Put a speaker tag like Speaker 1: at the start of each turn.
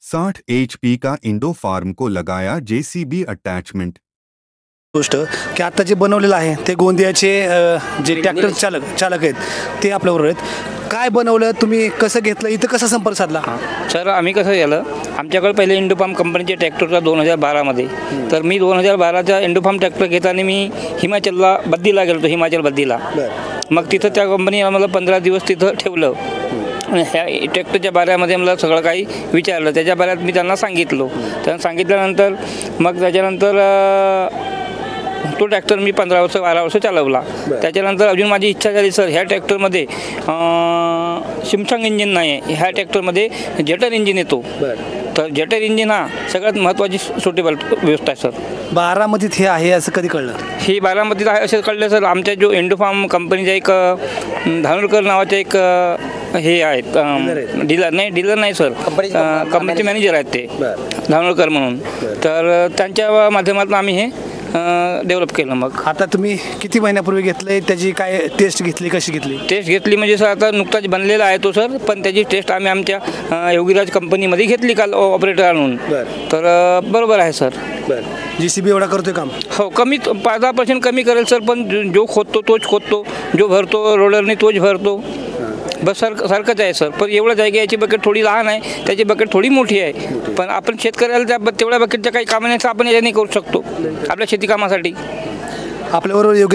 Speaker 1: 60 HP का Indo form को लगाया JCB अटैचमेंट।
Speaker 2: गोष्ट की आता जे बनवलेलं आहे ते गोंदियाचे जे ट्रॅक्टर चालक आहेत ते आपल्याबरोबर आहेत। काय बनवलं तुम्ही, कसं घेतलं, इथं कसा संपर्क साधला?
Speaker 3: सर आम्ही कसं झालं, आमच्याकडे पहिले इंडोफार्म कंपनीचे ट्रॅक्टर होता 2012मध्ये। तर मी 2012चा इंडोफार्म ट्रॅक्टर घेताना मी हिमाचलला बद्दीला गेलो होतो, हिमाचल बद्दीला। मग तिथं त्या कंपनीने आम्हाला 15 दिवस तिथं ठेवलं आणि ह्या ट्रॅक्टरच्या बाऱ्यामध्ये मला सगळं काही विचारलं, त्याच्या बाऱ्यात मी त्यांना त्यांना सांगितल्यानंतर मग त्याच्यानंतर तो ट्रॅक्टर मी 15-12 वर्ष चालवला। त्याच्यानंतर अजून माझी इच्छा झाली सर, ह्या ट्रॅक्टरमध्ये शिमसंग इंजिन नाही आहे, ह्या ट्रॅक्टरमध्ये जेटर इंजिन येतो। तर जेटर इंजिन हा सगळ्यात महत्त्वाची सुटेबल व्यवस्था आहे सर।
Speaker 2: बारामतीत हे आहे असं कधी कळलं?
Speaker 3: ही बारामतीत आहे असं कळलं सर, आमच्या जो इंडोफार्म कंपनीचा एक धानोरकर नावाचे एक हे आहेत डीलर नाही सर, कंपनीचे मॅनेजर आहेत ते धानोरकर म्हणून। तर त्यांच्या माध्यमातून आम्ही हे डेव्हलप केलं। मग
Speaker 2: आता तुम्ही किती महिन्यापूर्वी घेतलंय, त्याची काय टेस्ट घेतली, कशी घेतली?
Speaker 3: टेस्ट घेतली म्हणजे सर आता नुकताच बनलेला आहे तो सर, पण त्याची टेस्ट आम्ही आमच्या योगीराज कंपनीमध्ये घेतली काल ऑपरेटर आणून। तर बरोबर आहे सर।
Speaker 2: JCB एवढा करतोय काम?
Speaker 3: हो, कमी 5-10% कमी करेल सर, पण जो खोदतो तोच खोदतो, जो भरतो रोलरने तोच भरतो, बस सारखंच आहे सर। पण एवढं जागा याची बकेट थोडी लहान आहे, त्याची बकेट थोडी मोठी आहे, पण आपण शेतकऱ्याला त्या तेवढ्या बकेटच्या काही कामाने आपण याने करू शकतो आपल्या शेती कामासाठी।
Speaker 2: आपल्याबरोबर योग्य